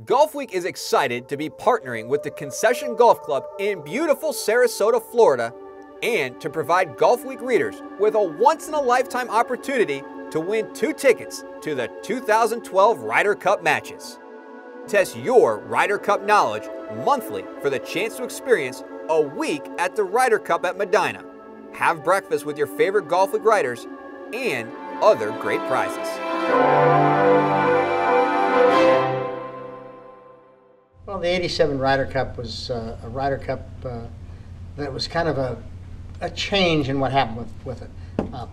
Golfweek is excited to be partnering with the Concession Golf Club in beautiful Sarasota, Florida, and to provide Golfweek readers with a once-in-a-lifetime opportunity to win 2 tickets to the 2012 Ryder Cup matches. Test your Ryder Cup knowledge monthly for the chance to experience a week at the Ryder Cup at Medina, have breakfast with your favorite Golfweek riders, and other great prizes. Well, the '87 Ryder Cup was a Ryder Cup that was kind of a change in what happened with it.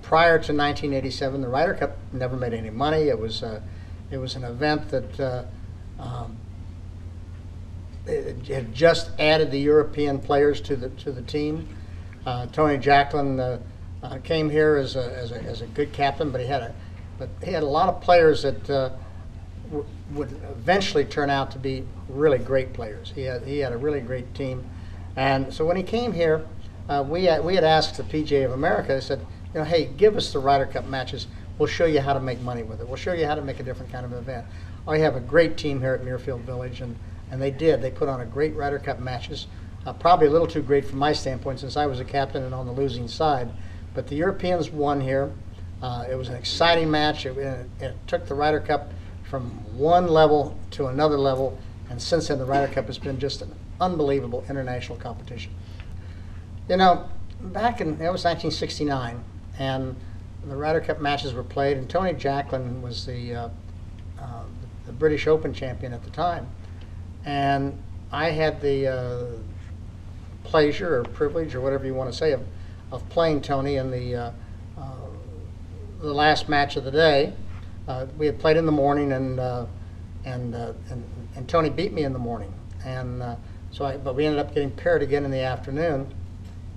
Prior to 1987, the Ryder Cup never made any money. It was an event that it had just added the European players to the team. Tony Jacklin came here as a good captain, but he had a lot of players that would eventually turn out to be really great players. He had a really great team, and so when he came here, we had asked the PGA of America. They said, you know, hey, give us the Ryder Cup matches. We'll show you how to make money with it. We'll show you how to make a different kind of event. We have a great team here at Muirfield Village, and they did. They put on a great Ryder Cup matches. Probably a little too great from my standpoint since I was a captain and on the losing side. But the Europeans won here. It was an exciting match. It took the Ryder Cup from one level to another level, and since then the Ryder Cup has been just an unbelievable international competition. You know, back in, it was 1969, and the Ryder Cup matches were played, and Tony Jacklin was the British Open champion at the time, and I had the pleasure or privilege or whatever you want to say of playing Tony in the last match of the day. We had played in the morning, and Tony beat me in the morning, and but we ended up getting paired again in the afternoon,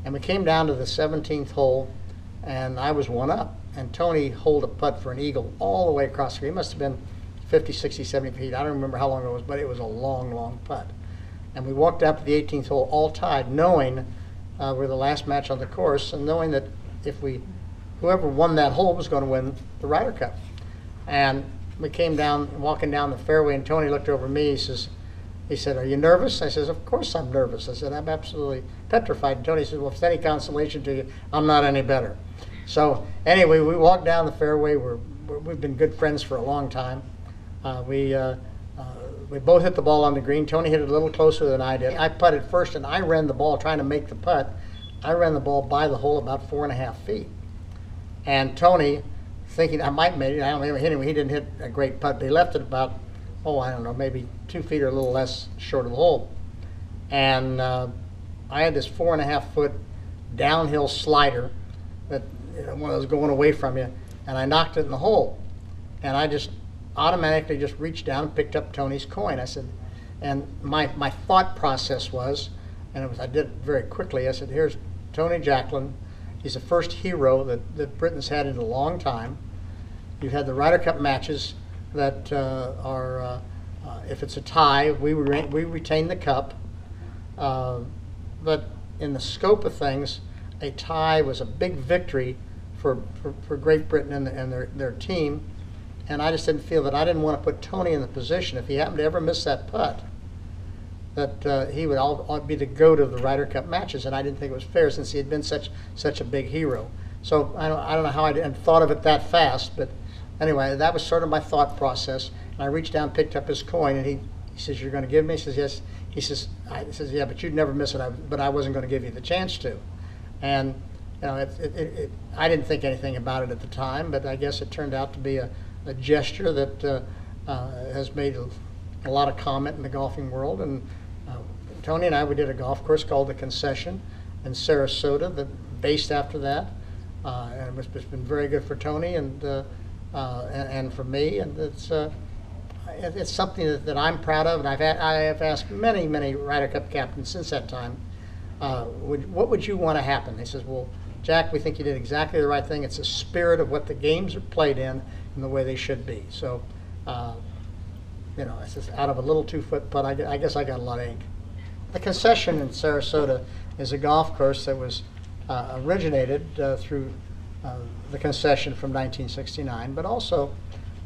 and we came down to the 17th hole, and I was one up, and Tony holed a putt for an eagle all the way across the green. It must have been 50, 60, 70 feet. I don't remember how long it was, but it was a long, long putt. And we walked out to the 18th hole all tied, knowing we're the last match on the course, and knowing that whoever won that hole was going to win the Ryder Cup. And we came down, walking down the fairway, and Tony looked over at me. He said, "Are you nervous?" I said, "Of course I'm nervous." I said, "I'm absolutely petrified." And Tony said, "Well, if it's any consolation to you, I'm not any better." So anyway, we walked down the fairway. We've been good friends for a long time. We both hit the ball on the green. Tony hit it a little closer than I did. I putted first, and I ran the ball trying to make the putt. I ran the ball by the hole about 4.5 feet. And Tony, thinking I might make it, I don't remember hitting him. He didn't hit a great putt, but he left it about, I don't know, maybe 2 feet or a little less short of the hole. And I had this 4.5 foot downhill slider that, one of those going away from you, and I knocked it in the hole. And I just automatically just reached down and picked up Tony's coin. I said, and my thought process was, and I did it very quickly, I said, here's Tony Jacklin. He's the first hero that Britain's had in a long time. You've had the Ryder Cup matches that are, if it's a tie, we retain the cup. But in the scope of things, a tie was a big victory for Great Britain and their team. And I just didn't feel that I didn't want to put Tony in the position, if he happened to ever miss that putt, that he would all be the GOAT of the Ryder Cup matches, and I didn't think it was fair since he had been such a big hero. So I don't know how I hadn't thought of it that fast, but anyway, that was sort of my thought process. And I reached down, picked up his coin, and he says, "You're going to give me?" He says, "Yes." He says, "Yeah, but you'd never miss it." But I wasn't going to give you the chance to. And I didn't think anything about it at the time, but I guess it turned out to be a gesture that has made a lot of comment in the golfing world. And Tony and we did a golf course called the Concession in Sarasota, based after that, and it's been very good for Tony and for me, and it's something that I'm proud of. And I have asked many Ryder Cup captains since that time, what would you want to happen? They says, "Well, Jack, we think you did exactly the right thing. It's the spirit of what the games are played in and the way they should be." So, it's just out of a little 2-foot putt, I guess I got a lot of ink. The Concession in Sarasota is a golf course that was originated through the Concession from 1969, but also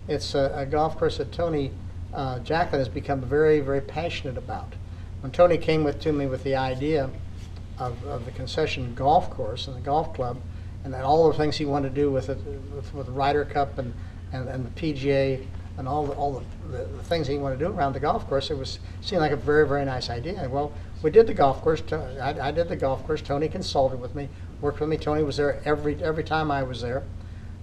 it's a golf course that Tony Jacqueline has become very, very passionate about. When Tony came to me with the idea of the Concession golf course and the golf club, and then all the things he wanted to do with it, with the Ryder Cup and the PGA and all the things he wanted to do around the golf course, seemed like a very, very nice idea. Well, we did the golf course. I did the golf course. Tony consulted with me, worked with me. Tony was there every time I was there,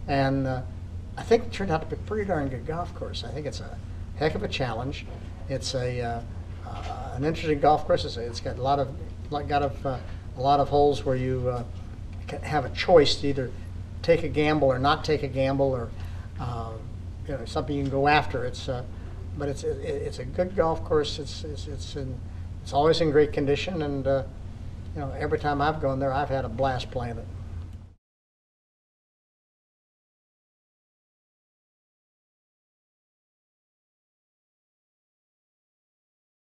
and I think it turned out to be a pretty darn good golf course. I think it's a heck of a challenge. It's an interesting golf course. It's got a lot of holes where you can have a choice to either take a gamble or not take a gamble, or something you can go after. But it's a good golf course. It's always in great condition, and every time I've gone there, I've had a blast playing it.